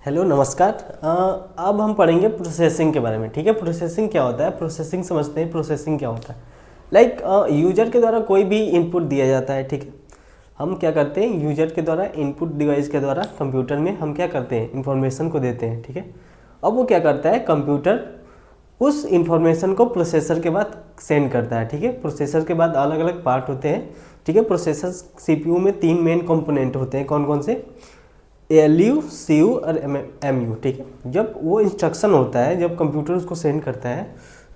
Hello नमस्कार। अब हम पढ़ेंगे प्रोसेसिंग के बारे में। ठीक है, प्रोसेसिंग क्या होता है, प्रोसेसिंग समझते हैं। प्रोसेसिंग क्या होता है, लाइक यूजर के द्वारा कोई भी इनपुट दिया जाता है। ठीक है, हम क्या करते हैं, यूजर के द्वारा इनपुट डिवाइस के द्वारा कंप्यूटर में हम क्या करते हैं, इंफॉर्मेशन को देते हैं। ठीक है, अब वो क्या करता है, कंप्यूटर उस इंफॉर्मेशन को प्रोसेसर के बाद सेंड करता है। ठीक है, प्रोसेसर के बाद अलग अलग पार्ट होते हैं। ठीक है, प्रोसेसर सीपीयू में 3 मेन कंपोनेंट होते हैं। कौन कौन से, ALU, CU और MU। ठीक है, जब वो इंस्ट्रक्शन होता है, जब कंप्यूटर उसको सेंड करता है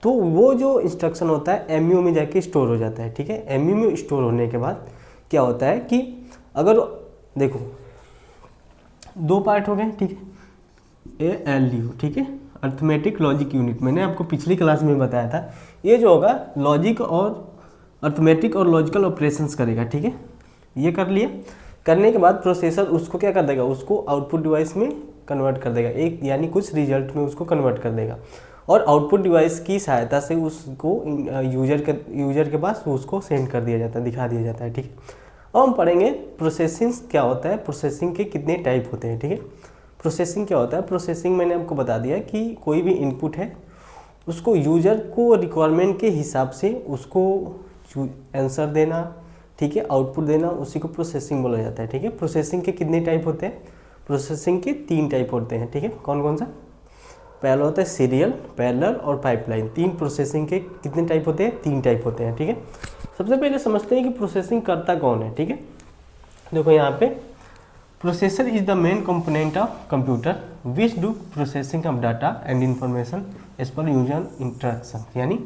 तो वो जो इंस्ट्रक्शन होता है MU में जाके स्टोर हो जाता है। ठीक है, MU में स्टोर होने के बाद क्या होता है कि अगर देखो 2 पार्ट हो गए। ठीक है, ALU, ठीक है, अर्थमेटिक लॉजिक यूनिट। मैंने आपको पिछली क्लास में बताया था, ये जो होगा लॉजिक और अर्थमेटिक और लॉजिकल ऑपरेशंस करेगा। ठीक है, ये कर लिया। करने के बाद प्रोसेसर उसको क्या कर देगा, उसको आउटपुट डिवाइस में कन्वर्ट कर देगा, एक यानी कुछ रिजल्ट में उसको कन्वर्ट कर देगा। और आउटपुट डिवाइस की सहायता से उसको यूजर के पास उसको सेंड कर दिया जाता है, दिखा दिया जाता है। ठीक है, अब हम पढ़ेंगे प्रोसेसिंग क्या होता है, प्रोसेसिंग के कितने टाइप होते हैं। ठीक है, प्रोसेसिंग क्या होता है, प्रोसेसिंग मैंने आपको बता दिया कि कोई भी इनपुट है उसको यूजर को रिक्वायरमेंट के हिसाब से उसको आंसर देना, ठीक है, आउटपुट देना, उसी को प्रोसेसिंग बोला जाता है। ठीक है, प्रोसेसिंग के कितने टाइप होते हैं, प्रोसेसिंग के 3 टाइप होते हैं। ठीक है, कौन कौन सा, पहला होता है सीरियल, पैरेलल और पाइपलाइन। 3 प्रोसेसिंग के कितने टाइप होते हैं, 3 टाइप होते हैं। ठीक है, सबसे पहले समझते हैं कि प्रोसेसिंग करता कौन है। ठीक है, देखो यहाँ पे processor is the main component of computer which do processing of data and information as per user interaction. यानी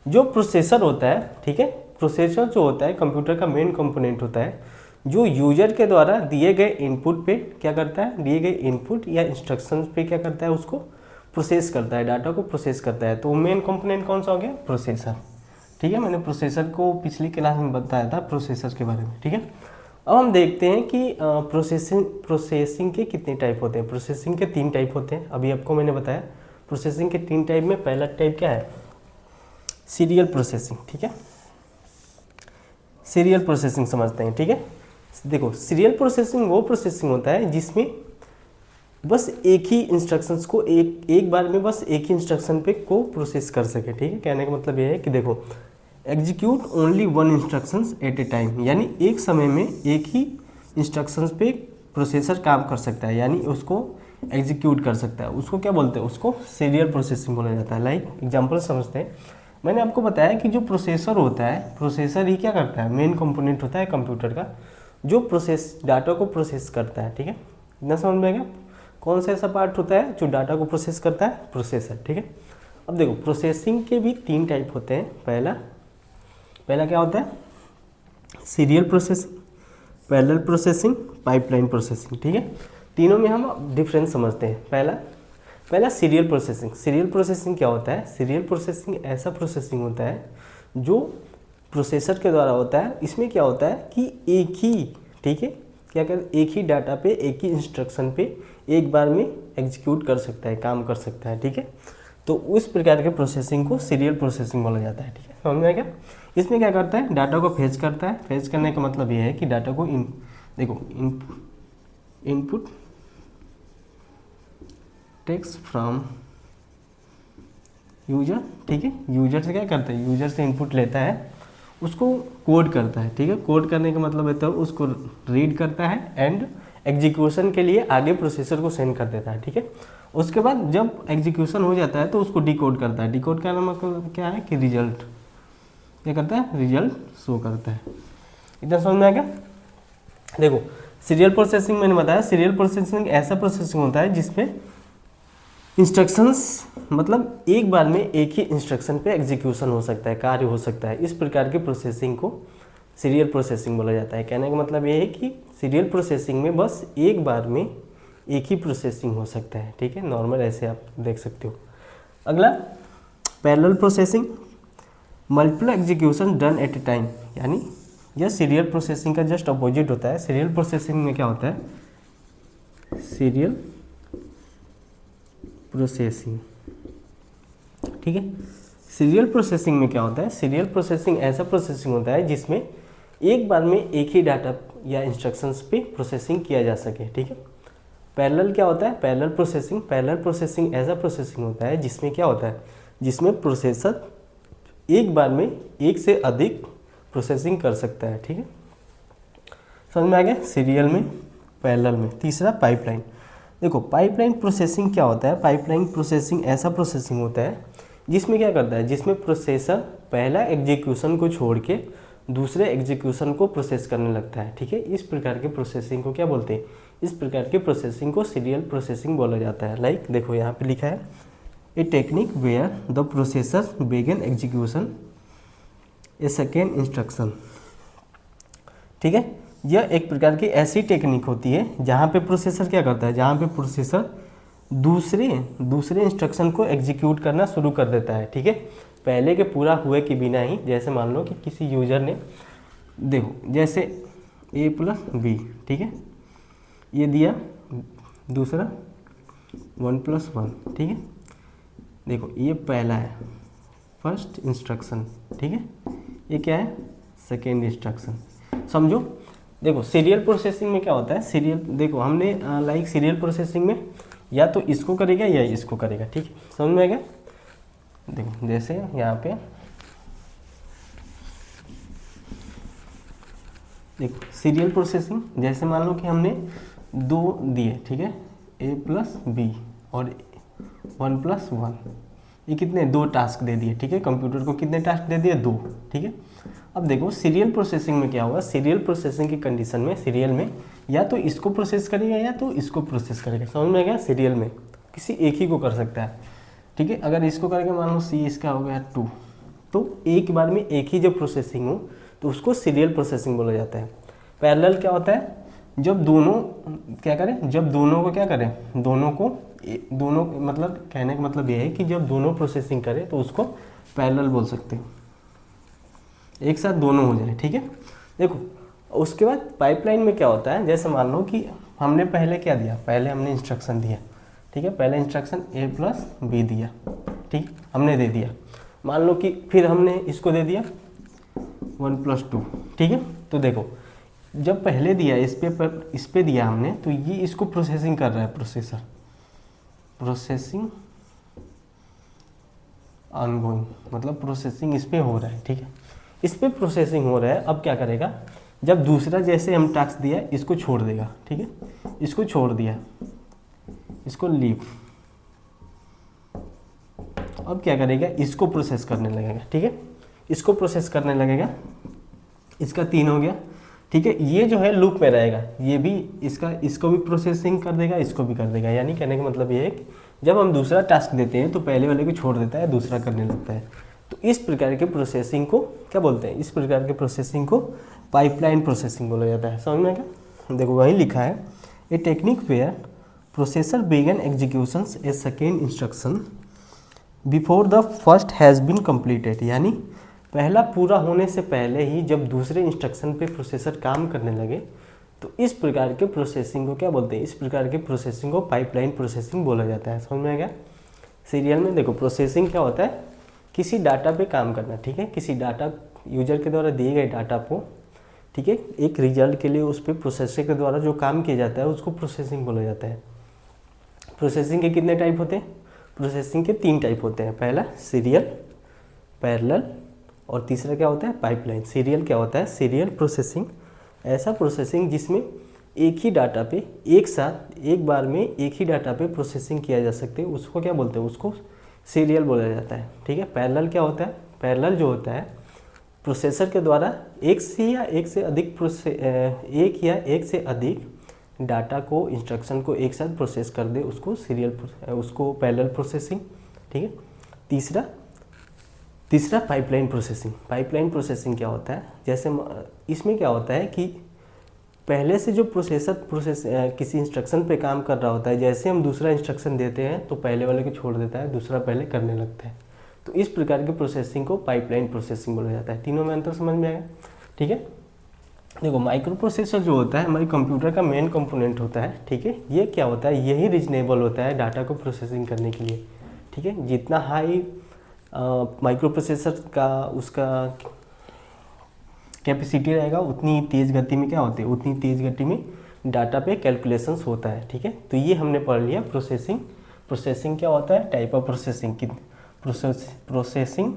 जो प्रोसेसर होता है, ठीक है, प्रोसेसर जो होता है कंप्यूटर का मेन कंपोनेंट होता है, जो यूजर के द्वारा दिए गए इनपुट पे क्या करता है, दिए गए इनपुट या इंस्ट्रक्शंस पे क्या करता है, उसको प्रोसेस करता है, डाटा को प्रोसेस करता है। तो मेन कंपोनेंट कौन सा हो गया, प्रोसेसर। ठीक है, मैंने प्रोसेसर को पिछली क्लास में बताया था प्रोसेसर के बारे में। ठीक है, अब हम देखते हैं कि प्रोसेसिंग के कितने टाइप होते हैं। प्रोसेसिंग के 3 टाइप होते हैं, अभी आपको मैंने बताया। प्रोसेसिंग के 3 टाइप में पहला टाइप क्या है, सीरियल प्रोसेसिंग। ठीक है, सीरियल प्रोसेसिंग समझते हैं। ठीक है, देखो सीरियल प्रोसेसिंग वो प्रोसेसिंग होता है जिसमें बस एक ही इंस्ट्रक्शंस को एक बार में बस एक ही इंस्ट्रक्शन पे को प्रोसेस कर सके। ठीक है, कहने का मतलब ये है कि देखो execute only 1 instructions at a time, यानी एक समय में एक ही इंस्ट्रक्शंस पे प्रोसेसर काम कर सकता है, यानी उसको एग्जीक्यूट कर सकता है। उसको क्या बोलते हैं, उसको सीरियल प्रोसेसिंग बोला जाता है। लाइक एग्जाम्पल समझते हैं, मैंने आपको बताया कि जो प्रोसेसर होता है, प्रोसेसर ही क्या करता है, मेन कंपोनेंट होता है कंप्यूटर का, जो प्रोसेस डाटा को प्रोसेस करता है। ठीक है, इतना समझ में आएगा, कौन सा ऐसा पार्ट होता है जो डाटा को प्रोसेस करता है, प्रोसेसर। ठीक है, अब देखो प्रोसेसिंग के भी 3 टाइप होते हैं। पहला क्या होता है, serial processing, parallel processing, pipeline processing. ठीक है, तीनों में हम डिफरेंस समझते हैं। पहला सीरियल प्रोसेसिंग। सीरियल प्रोसेसिंग क्या होता है, सीरियल प्रोसेसिंग ऐसा प्रोसेसिंग होता है जो प्रोसेसर के द्वारा होता है। इसमें क्या होता है कि एक ही, ठीक है, क्या कर, एक ही डाटा पे एक ही इंस्ट्रक्शन पे एक बार में एग्जीक्यूट कर सकता है, काम कर सकता है। ठीक है, तो उस प्रकार के प्रोसेसिंग को सीरियल प्रोसेसिंग बोला जाता है। ठीक है, समझ में आ गया। इसमें क्या करता है, डाटा को फेच करता है। फेच करने का मतलब ये है कि डाटा को देखो इनपुट टेक्स्ट फ्रॉम यूजर। ठीक है, यूजर से क्या करता है, यूजर से इनपुट लेता है, उसको कोड करता है। ठीक है, कोड करने का मतलब है तो उसको रीड करता है एंड एग्जीक्यूशन के लिए आगे प्रोसेसर को सेंड कर देता है। ठीक है, उसके बाद जब एग्जीक्यूशन हो जाता है तो उसको डिकोड करता है। डिकोड का मतलब क्या है कि रिजल्ट क्या करता है, रिजल्ट शो करता है। इतना समझ में आ गया। देखो सीरियल प्रोसेसिंग मैंने बताया, सीरियल प्रोसेसिंग ऐसा प्रोसेसिंग होता है जिसमें इंस्ट्रक्शंस मतलब एक बार में एक ही इंस्ट्रक्शन पे एग्जीक्यूशन हो सकता है, कार्य हो सकता है। इस प्रकार की प्रोसेसिंग को सीरियल प्रोसेसिंग बोला जाता है। कहने का मतलब ये है कि सीरियल प्रोसेसिंग में बस एक बार में एक ही प्रोसेसिंग हो सकता है। ठीक है, नॉर्मल ऐसे आप देख सकते हो। अगला parallel processing, multiple execution done at a time, यानी यह सीरियल प्रोसेसिंग का जस्ट अपोजिट होता है। सीरियल प्रोसेसिंग में क्या होता है, सीरियल प्रोसेसिंग, ठीक है, सीरियल प्रोसेसिंग में क्या होता है, सीरियल प्रोसेसिंग ऐसा प्रोसेसिंग होता है जिसमें एक बार में एक ही डाटा या इंस्ट्रक्शंस पे प्रोसेसिंग किया जा सके। ठीक है, पैरेलल क्या होता है? पैरेलल प्रोसेसिंग ऐसा प्रोसेसिंग होता है जिसमें क्या होता है, जिसमें प्रोसेसर एक बार में एक से अधिक प्रोसेसिंग कर सकता है। ठीक है, समझ में आ गया? सीरियल में, पैरेलल में। तीसरा पाइपलाइन। देखो पाइपलाइन प्रोसेसिंग क्या होता है? पाइपलाइन प्रोसेसिंग ऐसा प्रोसेसिंग होता है जिसमें क्या करता है, जिसमें प्रोसेसर पहला एग्जीक्यूशन को छोड़ के दूसरे एग्जीक्यूशन को प्रोसेस करने लगता है। ठीक है, इस प्रकार के प्रोसेसिंग को क्या बोलते हैं? इस प्रकार के प्रोसेसिंग को सीरियल प्रोसेसिंग बोला जाता है। लाइक देखो यहाँ पे लिखा है, a technique where the processor begin execution a second instruction. ठीक है, यह एक प्रकार की ऐसी टेक्निक होती है जहाँ पे प्रोसेसर क्या करता है, जहाँ पे प्रोसेसर दूसरे इंस्ट्रक्शन को एग्जीक्यूट करना शुरू कर देता है। ठीक है, पहले के पूरा हुए के बिना ही। जैसे मान लो कि किसी यूजर ने, देखो जैसे a प्लस बी, ठीक है, ये दिया, दूसरा 1 + 1। ठीक है, देखो ये पहला है फर्स्ट इंस्ट्रक्शन। ठीक है, ये क्या है? Second instruction. समझो, देखो सीरियल प्रोसेसिंग में क्या होता है? सीरियल, देखो हमने लाइक सीरियल प्रोसेसिंग में या तो इसको करेगा या इसको करेगा। ठीक है, समझ में आ गया? देखो जैसे यहाँ पे देखो सीरियल प्रोसेसिंग, जैसे मान लो कि हमने 2 दिए, ठीक है, a + b और 1 + 1, ये कितने? 2 टास्क दे दिए। ठीक है, कंप्यूटर को कितने टास्क दे दिए? 2। ठीक है, अब देखो सीरियल प्रोसेसिंग में क्या होगा? सीरियल प्रोसेसिंग की कंडीशन में, सीरियल में या तो इसको प्रोसेस करेगा या तो इसको प्रोसेस करेगा। समझ में आ गया? सीरियल में किसी एक ही को कर सकता है। ठीक है, अगर इसको करेगा, मान लो सी इसका हो गया 2, तो एक बार में एक ही जब प्रोसेसिंग हो तो उसको सीरियल प्रोसेसिंग बोला जाता है। पैरेलल क्या होता है? जब दोनों क्या करें, जब दोनों को क्या करें, दोनों मतलब कहने का मतलब ये है कि जब दोनों प्रोसेसिंग करें तो उसको पैरेलल बोल सकते हैं, एक साथ दोनों हो जाए। ठीक है, देखो उसके बाद पाइपलाइन में क्या होता है? जैसे मान लो कि हमने पहले क्या दिया, पहले हमने इंस्ट्रक्शन दिया। ठीक है, पहले इंस्ट्रक्शन a + b दिया। ठीक, हमने दे दिया। मान लो कि फिर हमने इसको दे दिया 1 + 2। ठीक है, तो देखो जब पहले दिया इस पे दिया हमने, तो ये इसको प्रोसेसिंग कर रहा है, प्रोसेसिंग ऑनगोइंग, मतलब प्रोसेसिंग इस पे हो रहा है। ठीक है, इस पे प्रोसेसिंग हो रहा है। अब क्या करेगा, जब दूसरा जैसे हम टास्क दिया इसको छोड़ देगा। ठीक है, इसको छोड़ दिया, इसको लीव। अब क्या करेगा, इसको प्रोसेस करने लगेगा। ठीक है, इसको प्रोसेस करने लगेगा, इसका 3 हो गया। ठीक है, ये जो है लूप में रहेगा, ये भी इसको भी प्रोसेसिंग कर देगा, इसको भी कर देगा। यानी कहने का मतलब ये है कि जब हम दूसरा टास्क देते हैं तो पहले वाले को छोड़ देता है, दूसरा करने लगता है। तो इस प्रकार के प्रोसेसिंग को क्या बोलते हैं? इस प्रकार के प्रोसेसिंग को पाइपलाइन प्रोसेसिंग बोला जाता है। समझ में आ गया? देखो वहीं लिखा है, a technique where processor began executions a second instruction before the first has been completed. यानी पहला पूरा होने से पहले ही जब दूसरे इंस्ट्रक्शन पे प्रोसेसर काम करने लगे, तो इस प्रकार के प्रोसेसिंग को क्या बोलते हैं? इस प्रकार के प्रोसेसिंग को पाइपलाइन प्रोसेसिंग बोला जाता है। समझ में आ गया? सीरियल में देखो प्रोसेसिंग क्या होता है? किसी डाटा पे काम करना। ठीक है, किसी डाटा, यूजर के द्वारा दिए गए डाटा को, ठीक है, एक रिजल्ट के लिए उस पर प्रोसेसर के द्वारा जो काम किया जाता है उसको प्रोसेसिंग बोला जाता है। प्रोसेसिंग के कितने टाइप होते हैं? प्रोसेसिंग के 3 टाइप होते हैं। पहला सीरियल, पैरेलल और तीसरा क्या होता है? पाइपलाइन। सीरियल क्या होता है? सीरियल प्रोसेसिंग ऐसा प्रोसेसिंग जिसमें एक ही डाटा पे एक साथ एक बार में एक ही डाटा पे प्रोसेसिंग किया जा सकते हैं, उसको क्या बोलते हैं? उसको सीरियल बोला जाता है। ठीक है, पैरेलल क्या होता है? पैरेलल जो होता है प्रोसेसर के द्वारा एक या एक से अधिक डाटा को, इंस्ट्रक्शन को एक साथ प्रोसेस कर दे, उसको पैरेलल प्रोसेसिंग। ठीक है, तीसरा पाइपलाइन प्रोसेसिंग। पाइपलाइन प्रोसेसिंग क्या होता है? जैसे इसमें क्या होता है कि पहले से जो किसी इंस्ट्रक्शन पे काम कर रहा होता है, जैसे हम दूसरा इंस्ट्रक्शन देते हैं तो पहले वाले को छोड़ देता है, दूसरा पहले करने लगता है। तो इस प्रकार की प्रोसेसिंग को पाइपलाइन प्रोसेसिंग बोला जाता है। तीनों में अंतर समझ में आएगा? ठीक है, देखो माइक्रो प्रोसेसर जो होता है हमारे कंप्यूटर का मेन कंपोनेंट होता है। ठीक है, ये क्या होता है? यही रीजनेबल होता है डाटा को प्रोसेसिंग करने के लिए। ठीक है, जितना हाई माइक्रो प्रोसेसर का उसका कैपेसिटी रहेगा, उतनी तेज़ गति में क्या होती है? उतनी तेज़ गति में डाटा पे कैलकुलेशंस होता है, ठीक है। तो ये हमने पढ़ लिया प्रोसेसिंग। प्रोसेसिंग क्या होता है, टाइप ऑफ प्रोसेसिंग, प्रोसेसिंग,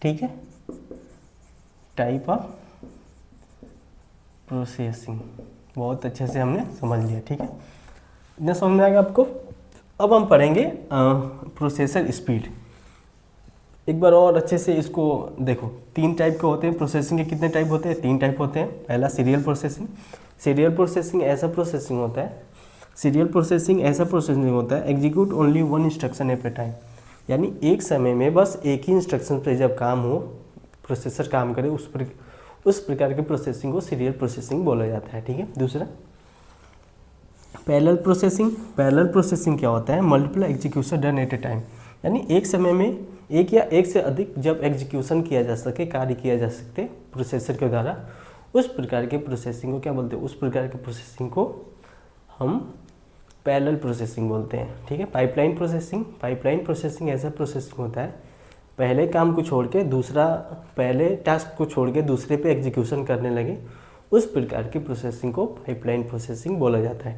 ठीक है, टाइप ऑफ प्रोसेसिंग, बहुत अच्छे से हमने समझ लिया, ठीक है। इतना समझ में आएगा आपको। अब हम पढ़ेंगे प्रोसेसर स्पीड। एक बार और अच्छे से इसको देखो। 3 टाइप के होते हैं प्रोसेसिंग के। कितने टाइप होते हैं, 3 टाइप होते हैं। पहला सीरियल प्रोसेसिंग। सीरियल प्रोसेसिंग ऐसा प्रोसेसिंग होता है, सीरियल प्रोसेसिंग ऐसा प्रोसेसिंग होता है execute only one instruction at a time, यानी एक समय में बस एक ही इंस्ट्रक्शन पे जब काम हो, प्रोसेसर काम करे, उस प्रकार के प्रोसेसिंग को सीरियल प्रोसेसिंग बोला जाता है, ठीक है। दूसरा पैरेलल प्रोसेसिंग। पैरेलल प्रोसेसिंग क्या होता है, multiple execution done at a time, यानी एक समय में एक या एक से अधिक जब एग्जीक्यूशन किया जा सके, कार्य किया जा सकते प्रोसेसर के द्वारा, उस प्रकार के प्रोसेसिंग को क्या बोलते हैं, उस प्रकार के प्रोसेसिंग को हम पैरेलल प्रोसेसिंग बोलते हैं, ठीक है। Pipeline processing. पाइपलाइन प्रोसेसिंग ऐसा प्रोसेसिंग होता है पहले काम को छोड़ के दूसरा, पहले टास्क को छोड़ के दूसरे पे एग्जीक्यूशन करने लगे, उस प्रकार की प्रोसेसिंग को पाइपलाइन प्रोसेसिंग बोला जाता है।